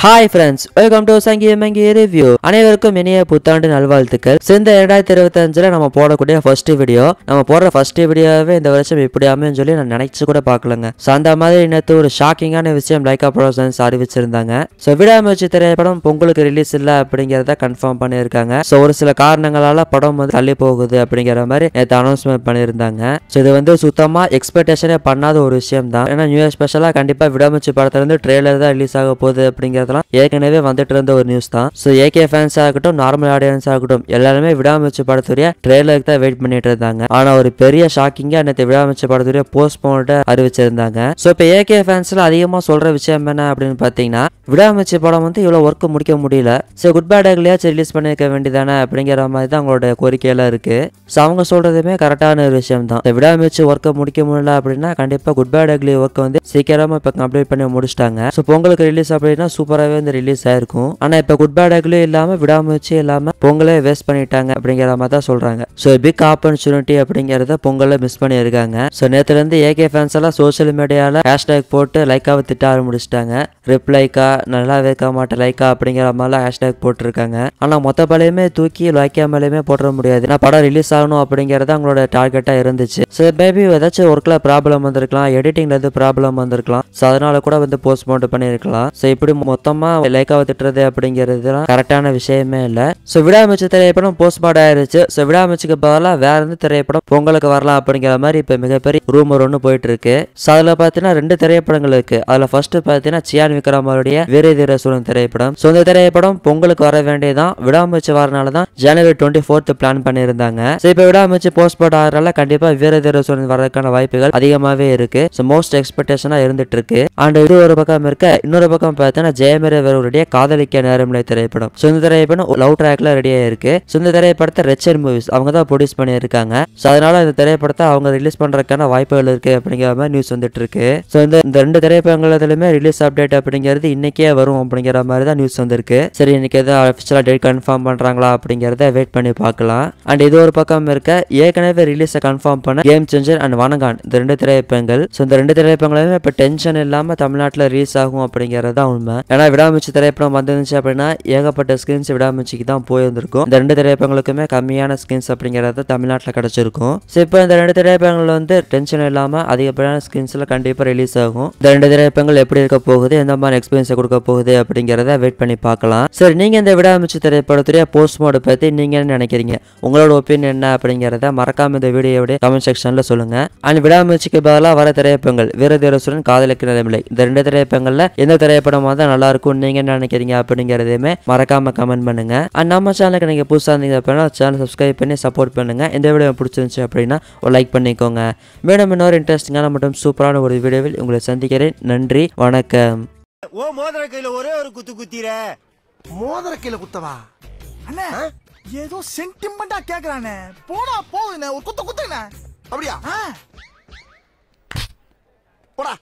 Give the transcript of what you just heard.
Hi friends, welcome to Sangi Mangi Review. அனைவருக்கும் இனிய புத்தாண்டு நல்வாழ்த்துக்கள். இந்த 2025ல நம்ம போடக்கூடிய ஃபர்ஸ்ட் வீடியோ. நம்ம போடுற ஃபர்ஸ்ட் வீடியோவே இந்த வருஷம் இப்படி அமையும் சொல்லி நான் நினைச்சு கூட பார்க்கலங்க. அந்த மாதிரி நேத்து ஒரு ஷாக்கிங்கான விஷயம் லைகா ப்ரொடக்ஷன்ஸ் அறிவிச்சிருந்தாங்க. விடாமுயற்சி திரைப்படம் பொங்கலுக்கு ரிலீஸ் இல்ல அப்படிங்கறத கன்ஃபார்ம் பண்ணியிருக்காங்க. ஒரு சில காரணங்களால படம் வந்து தள்ளி போகுது அப்படிங்கிற மாதிரி நேத்து அனௌன்ஸ்மெண்ட் பண்ணியிருந்தாங்க. இது சுத்தமா எக்ஸ்பெக்டேஷனே பண்ணாத ஒரு விஷயம் தான். ஏன்னா நியூ இயர் ஸ்பெஷலா கண்டிப்பா விடாமுயற்சி படத்துல இருந்து ட்ரெய்லர் தான் ரிலீஸ் ஆக போகுது அப்படிங்கிறது ஏற்கனவே வந்துட்டு இருந்த ஒரு நியூஸ் தான். ஏகே ஃபேன்ஸ் ஆகட்டும் நார்மல் ஆடியன்ஸ் ஆகட்டும் எல்லாருமே விடாமுயற்சி படத்துடைய ட்ரெய்லருக்கு தான் வெயிட் பண்ணிட்டு இருந்தாங்க. ஆனா ஒரு பெரிய ஷாக்கிங்கா நேற்று விடாமுயற்சி படத்துடைய போஸ்ட்போன் அறிவிச்சிருந்தாங்க. இப்ப ஏகே ஃபேன்ஸ்ல அதிகமா சொல்ற விஷயம் என்ன அப்படின்னு பாத்தீங்கன்னா, விடாமுயற்சி படம் வந்து இவ்வளவு ஒர்க் முடிக்க முடியல, குட் பேட் அக்லியாச்சும் ரிலீஸ் பண்ணிருக்க வேண்டியதானே அப்படிங்கிற மாதிரி தான் அவங்களோட கோரிக்கையெல்லாம் இருக்கு. அவங்க சொல்றதுமே கரெக்டான ஒரு விஷயம் தான். விடாமுயற்சி ஒர்க்கை முடிக்க முடியல அப்படின்னா கண்டிப்பா குட் பேட் அக்லி ஒர்க் வந்து சீக்கிரமா இப்ப கம்ப்ளீட் பண்ணி முடிச்சிட்டாங்க. பொங்கலுக்கு ரிலீஸ் அப்படின்னா சூப்பராகவே வந்து ரிலீஸ் ஆயிருக்கும். ஆனா இப்ப குட் பேட் அக்லி இல்லாம விடாமுயற்சி இல்லாம பொங்கலே வேஸ்ட் பண்ணிட்டாங்க அப்படிங்கிற மாதிரி தான் சொல்றாங்க. பிக் ஆப்பர்ச்சுனிட்டி அப்படிங்கறத பொங்கலை மிஸ் பண்ணியிருக்காங்க. நேத்துல இருந்து ஏகே ஃபேன்ஸ் எல்லாம் சோசியல் மீடியால ஹேஷ்டேக் போட்டு லைக்காவை திட்ட ஆரம்பிச்சிட்டாங்க. ரிப்ளைக்கா நல்லா வைக்க மாட்டேன் லைக்கா அப்படிங்கிற மாதிரிலாம் ஹேஷ்டேக் போட்டிருக்காங்க. ஆனா மொத்த பழையுமே தூக்கி லைக்கா மேலேயுமே போட்டுற முடியாது. ஏன்னா படம் ரிலீஸ் ஆகணும் அப்படிங்கறது அவங்களோட டார்கெட்டா இருந்துச்சு. மேபி ஏதாச்சும் ஒர்க்ல ப்ராப்ளம் வந்திருக்கலாம், எடிட்டிங்ல எது ப்ராப்ளம் வந்திருக்கலாம், அதனால கூட வந்து போஸ்ட்போன் பண்ணிருக்கலாம். இப்படி மொத்தமா லைக்காவை திட்டுறது அப்படிங்கிறது கரெக்டான விஷயமே இல்ல. விடாமுயற்சி திரைப்படம் போஸ்ட்போன் ஆயிருச்சு. விடாமுயற்சிக்கு பதிலாக வேற எந்த திரைப்படம் பொங்கலுக்கு வரலாம் அப்படிங்கிற மாதிரி இப்ப மிகப்பெரிய ரூமர் ஒன்று போயிட்டு இருக்கு. அதுல பாத்தீங்கன்னா 2 திரைப்படங்கள் இருக்கு. அதுல ஃபர்ஸ்ட் பாத்தீங்கன்னா சியான் விக்ரமருடைய வீரதீர சூரன் திரைப்படம். இந்த திரைப்படம் பொங்கலுக்கு வர வேண்டியதான், விடாமுயற்சி வரனாலதான் ஜனவரி 24 பிளான் பண்ணியிருந்தாங்க. இப்ப விடாமுயற்சி போஸ்ட்போன் ஆகிறதால கண்டிப்பா வீரதீர சூரன் வரதுக்கான வாய்ப்புகள் அதிகமாவே இருக்கு. மோஸ்ட் எக்ஸ்பெக்டேஷனா இருந்துட்டு இருக்கு. அண்ட் இது ஒரு பக்கம் இருக்க, இன்னொரு பக்கம் பார்த்தீங்கன்னா ஜெயமேர வேலூருடைய காதலிக்க நேரமில்லை திரைப்படம். இந்த திரைப்படம் லவ் ட்ராக்ல ரெடியா இருக்கு. இந்த திரைப்படத்தை ரெச்சர் மூவிஸ் அவங்க தான் ப்ரொடியூஸ் பண்ணியிருக்காங்க. அதனால இந்த திரைப்படத்தை அவங்க ரிலீஸ் பண்றதுக்கான வாய்ப்புகள் இருக்கு அப்படிங்கிற மாதிரி நியூஸ் வந்துட்டு இருக்கு. இந்த 2 திரைப்படங்களுமே ரிலீஸ் அப்டேட் அப்படிங்கிறது இன்னைக்கே வரும் அப்படிங்கிற மாதிரி தான் நியூஸ் வந்திருக்கு. சரி, இன்னைக்கு எதாவது அஃபிஷியலா டேட் கன்ஃபார்ம் பண்றாங்களா அப்படிங்கறத வெயிட் பண்ணி பார்க்கலாம். அண்ட் இது ஒரு பக்கம் இருக்க, ஏற்கனவே ரிலீஸை கன்ஃபார்ம் பண்ண கேம் சேஞ்சர் அண்ட் வனகான் இந்த 2 திரைப்படங்கள். இந்த 2 திரைப்படங்களுமே இப்ப டென்ஷன் இல்லாம தமிழ்நாட்டில் ரிலீஸ் ஆகும் அப்படிங்கிறது தான் உண்மை. ஏன்னா விடாமுயற்சி திரைப்படம் வந்துருந்துச்சு அப்படின்னா ஏகப்பட்ட ஸ்கிரீன்ஸ் விடாமுயற்சிக்கு தான் போயிருந்திருக்கும். இந்த 2 திரைப்படங்களுக்குமே கம்மியான ஸ்கிரீன்ஸ் அப்படிங்கறது தமிழ்நாட்டில் கிடைச்சிருக்கும். இப்போ இந்த 2 திரைப்படங்கள் வந்து டென்ஷன் இல்லாம அதிகப்படியான ஸ்கிரீன்ஸ்ல கண்டிப்பா ரிலீஸ் ஆகும். இந்த 2 திரைப்படங்கள் எப்படி இருக்க போகுது, எந்த மாதிரி எக்ஸ்பீரியன்ஸ் கொடுக்க போகுது அப்படிங்கறத வெயிட் பண்ணி பார்க்கலாம். சரி, நீங்க இந்த விடாமுயற்சி திரைப்படத்துடைய போஸ்ட்மோட பத்தி நீங்க என்ன நினைக்கிறீங்க, உங்களோட ஒப்பீனியன் என்ன அப்படிங்கறத மறக்காம இந்த வீடியோட கமெண்ட் செக்ஷன்ல சொல்லுங்க. அண்ட் விடாமுயற்சிக்கு பதிலாக வர திரைப்படங்கள் வீரதீரசுரன் காதலிக்க நிலைமில்லை இந்த 2 திரைப்படங்கள்ல எந்த திரைப்படமா தான் நல்லா இருக்கும் நீங்க என்ன நினைக்கிறீங்க அப்படிங்கறதையுமே மறக்காம கமெண்ட் பண்ணுங்க. அண்ட் நம்ம சேனலுக்கு நீங்க புதுசா இருந்தீங்க அப்படின்னா சேனல் சப்ஸ்கிரைப் பண்ணி சப்போர்ட் பண்ணுங்க. இந்த வீடியோ பிடிச்சிருந்துச்சு அப்படின்னா ஒரு லைக் பண்ணிக்கோங்க. மேலும் இன்னொரு இன்ட்ரெஸ்டிங்கான மற்றும் சூப்பரான ஒரு வீடியோவில் உங்களை சந்திக்கிறேன். நன்றி, வணக்கம். ஓ மோதிர கையில ஒரே ஒரு குத்து குத்திர, மோதிர கையில குத்தவா அண்ணே? ஏதோ சென்டிமெண்டா கேக்குறானே, போடா போகுதுண்ணே, ஒரு குத்து குத்துண்ணே. அப்படியா? ஆ, போடா.